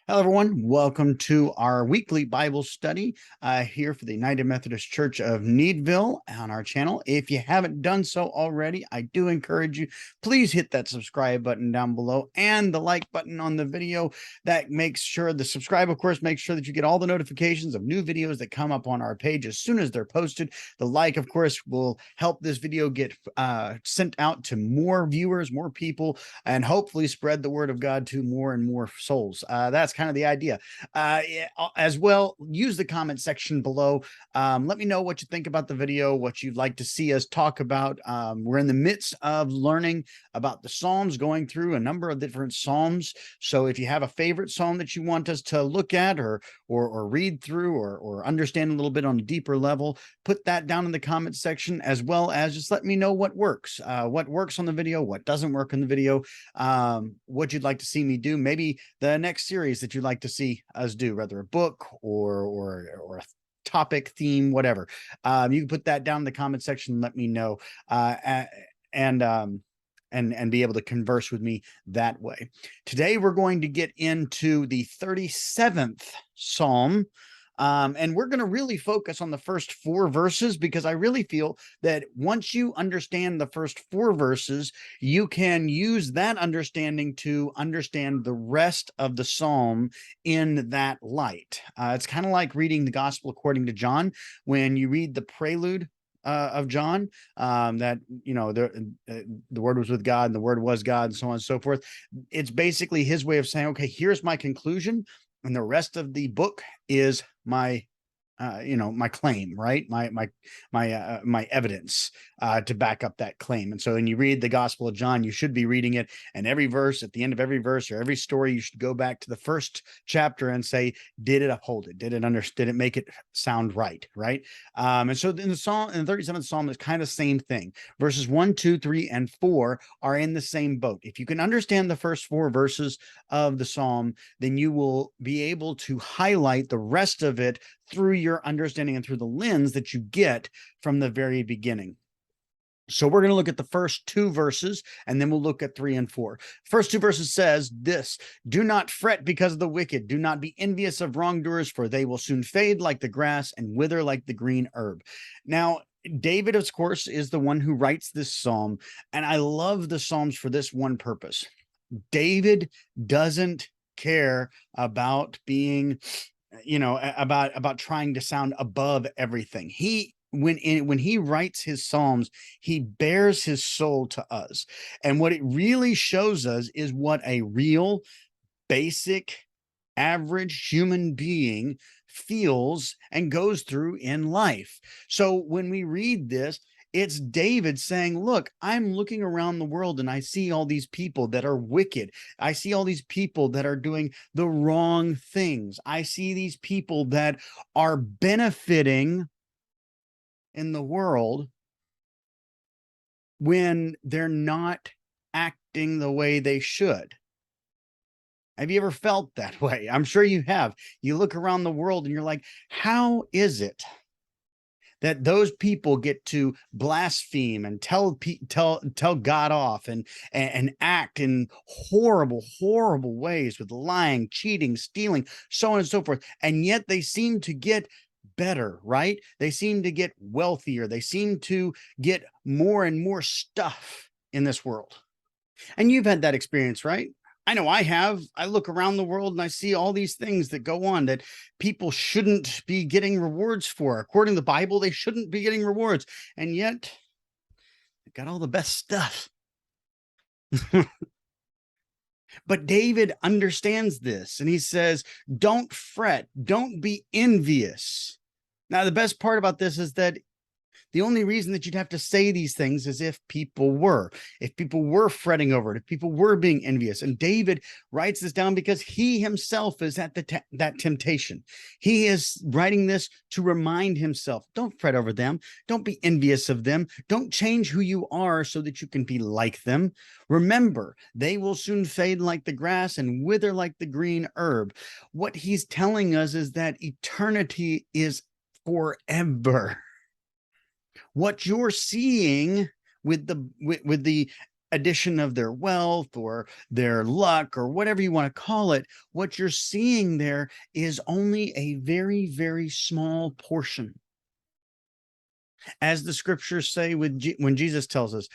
Hello, everyone. Welcome to our weekly Bible study here for the United Methodist Church of Needville on our channel. If you haven't done so already, I do encourage you, please hit that subscribe button down below and the like button on the video. That makes sure the subscribe, of course, makes sure that you get all the notifications of new videos that come up on our page as soon as they're posted. The like, of course, will help this video get sent out to more viewers, more people, and hopefully spread the word of God to more and more souls. That's kind of the idea. As well, use the comment section below. Let me know what you think about the video, what you'd like to see us talk about. We're in the midst of learning about the Psalms, going through a number of different Psalms. So if you have a favorite Psalm that you want us to look at or read through or understand a little bit on a deeper level, put that down in the comment section, as well as just let me know what works on the video, what doesn't work in the video, what you'd like to see me do, maybe the next series that you'd like to see us do, whether a book or a topic, theme, whatever. You can put that down in the comment section and let me know, and be able to converse with me that way. Today, we're going to get into the 37th Psalm. And we're going to really focus on the first 4 verses, because I really feel that once you understand the first 4 verses, you can use that understanding to understand the rest of the Psalm in that light. It's kind of like reading the Gospel according to John. When you read the prelude of John, that, you know, the Word was with God and the Word was God, and so on and so forth. It's basically his way of saying, okay, here's my conclusion, and the rest of the book is my my claim, right? My evidence to back up that claim. And so when you read the Gospel of John, you should be reading it, and every verse, at the end of every verse or every story, you should go back to the first chapter and say, did it uphold it? Did it make it sound right? Right. And so in the Psalm, in the 37th Psalm, it's kind of the same thing. Verses 1, 2, 3, and 4 are in the same boat. If you can understand the first 4 verses of the Psalm, then you will be able to highlight the rest of it through your understanding and through the lens that you get from the very beginning. So we're going to look at the first 2 verses, and then we'll look at 3 and 4. First 2 verses says this: do not fret because of the wicked. Do not be envious of wrongdoers, for they will soon fade like the grass and wither like the green herb. Now, David, of course, is the one who writes this psalm, and I love the Psalms for this one purpose. David doesn't care about being, about trying to sound above everything. When he writes his Psalms, he bears his soul to us. And what it really shows us is what a real, basic, average human being feels and goes through in life. So when we read this, it's David saying, look, I'm looking around the world and I see all these people that are wicked. I see all these people that are doing the wrong things. I see these people that are benefiting in the world when they're not acting the way they should. Have you ever felt that way? I'm sure you have. You look around the world and you're like, how is it that those people get to blaspheme and tell God off and act in horrible ways with lying, cheating, stealing, so on and so forth, and yet they seem to get better, right? They seem to get wealthier. They seem to get more and more stuff in this world. And you've had that experience, right? I know I have. I look around the world and I see all these things that go on that people shouldn't be getting rewards for. According to the Bible, they shouldn't be getting rewards. And yet, they've got all the best stuff. But David understands this, and he says, don't fret, don't be envious. Now, the best part about this is that the only reason that you'd have to say these things is if people were fretting over it, if people were being envious. And David writes this down because he himself is at that temptation. He is writing this to remind himself, don't fret over them. Don't be envious of them. Don't change who you are so that you can be like them. Remember, they will soon fade like the grass and wither like the green herb. What he's telling us is that eternity is forever. What you're seeing with the addition of their wealth or their luck or whatever you want to call it, what you're seeing there is only a very, very small portion. As the scriptures say when Jesus tells us,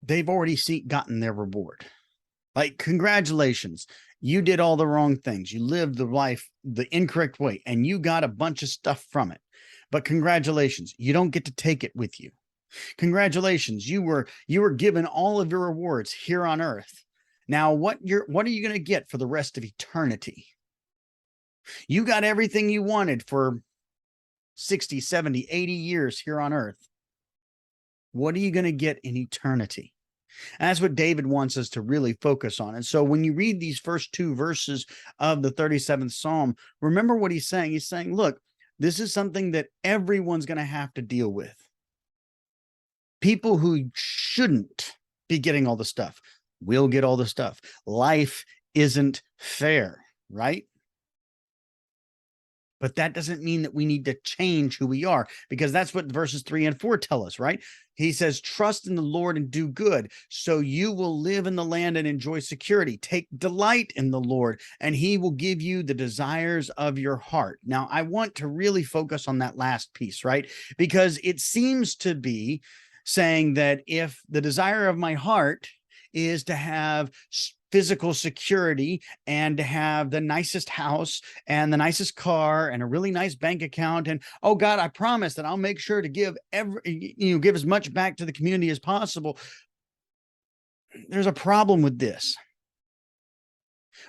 they've already gotten their reward. Like, congratulations, you did all the wrong things. You lived the life the incorrect way, and you got a bunch of stuff from it. But congratulations, you don't get to take it with you. Congratulations, you were given all of your rewards here on earth. Now, what are you going to get for the rest of eternity? You got everything you wanted for 60, 70, 80 years here on earth. What are you going to get in eternity? And that's what David wants us to really focus on. And so when you read these first two verses of the 37th Psalm, remember what he's saying. He's saying, look, this is something that everyone's going to have to deal with. People who shouldn't be getting all the stuff will get all the stuff. Life isn't fair, right? But that doesn't mean that we need to change who we are, because that's what verses 3 and 4 tell us, right? He says, trust in the Lord and do good, so you will live in the land and enjoy security. Take delight in the Lord, and he will give you the desires of your heart. Now, I want to really focus on that last piece, right? Because it seems to be saying that if the desire of my heart is to have physical security and to have the nicest house and the nicest car and a really nice bank account, and oh God, I promise that I'll make sure to give give as much back to the community as possible. There's a problem with this.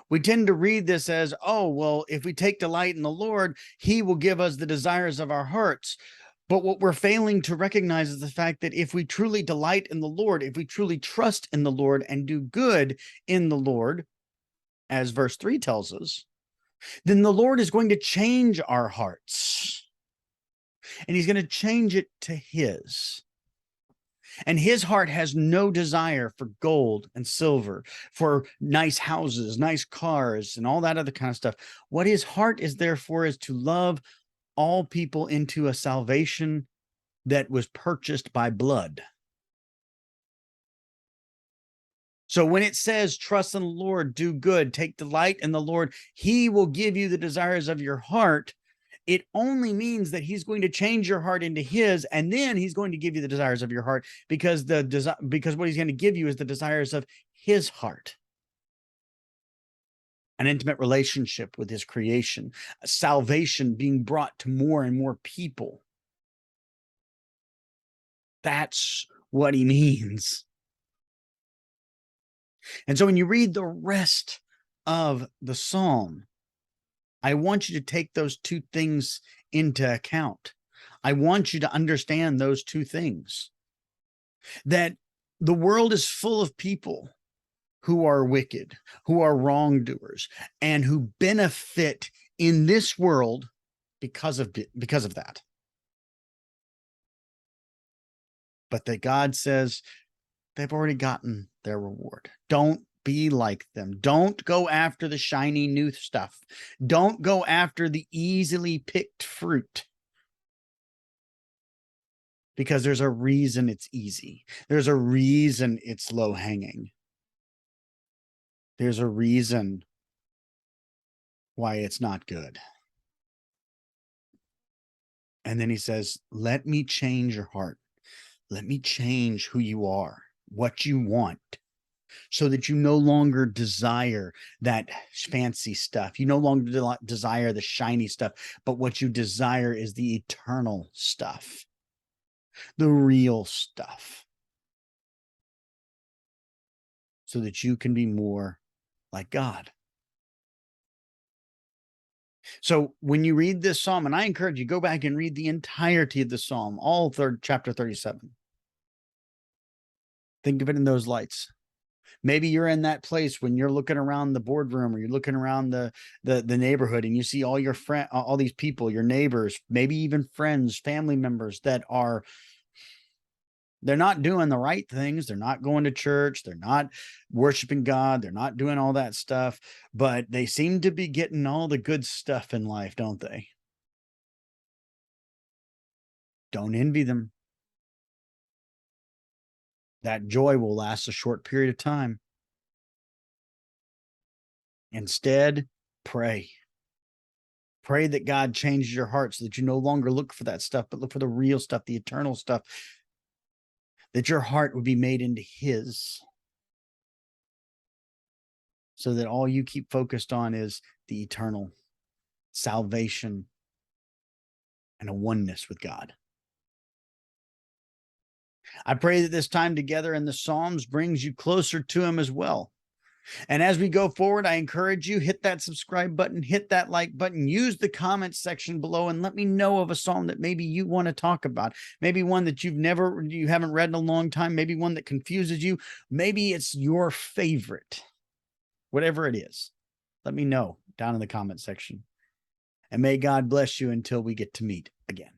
We tend to read this as, oh, well, if we take delight in the Lord, he will give us the desires of our hearts. But what we're failing to recognize is the fact that if we truly delight in the Lord, if we truly trust in the Lord and do good in the Lord, as verse 3 tells us, then the Lord is going to change our hearts. And he's going to change it to his. And his heart has no desire for gold and silver, for nice houses, nice cars, and all that other kind of stuff. What his heart is there for is to love all people into a salvation that was purchased by blood. So when it says, trust in the Lord, do good, take delight in the Lord, he will give you the desires of your heart, it only means that he's going to change your heart into his, and then he's going to give you the desires of your heart, because because what he's going to give you is the desires of his heart. An intimate relationship with his creation, salvation being brought to more and more people. That's what he means. And so when you read the rest of the psalm, I want you to take those two things into account. I want you to understand those two things, that the world is full of people who are wicked, who are wrongdoers, and who benefit in this world because of that. But that God says they've already gotten their reward. Don't be like them. Don't go after the shiny new stuff. Don't go after the easily picked fruit. Because there's a reason it's easy. There's a reason it's low hanging. There's a reason why it's not good. And then he says, let me change your heart. Let me change who you are, what you want, so that you no longer desire that fancy stuff. You no longer desire the shiny stuff, but what you desire is the eternal stuff, the real stuff, so that you can be more like God. So when you read this psalm, and I encourage you, go back and read the entirety of the psalm, all chapter 37. Think of it in those lights. Maybe you're in that place when you're looking around the boardroom, or you're looking around the neighborhood, and you see all your all these people, your neighbors, maybe even friends, family members that they're not doing the right things. They're not going to church. They're not worshiping God. They're not doing all that stuff, but they seem to be getting all the good stuff in life, don't they? Don't envy them. That joy will last a short period of time. Instead, pray. Pray that God changes your heart so that you no longer look for that stuff, but look for the real stuff, the eternal stuff, that your heart would be made into His, so that all you keep focused on is the eternal salvation and a oneness with God. I pray that this time together in the Psalms brings you closer to Him as well. And as we go forward, I encourage you, hit that subscribe button, hit that like button, use the comments section below, and let me know of a psalm that maybe you want to talk about. Maybe one that you haven't read in a long time, maybe one that confuses you. Maybe it's your favorite. Whatever it is, let me know down in the comment section. And may God bless you until we get to meet again.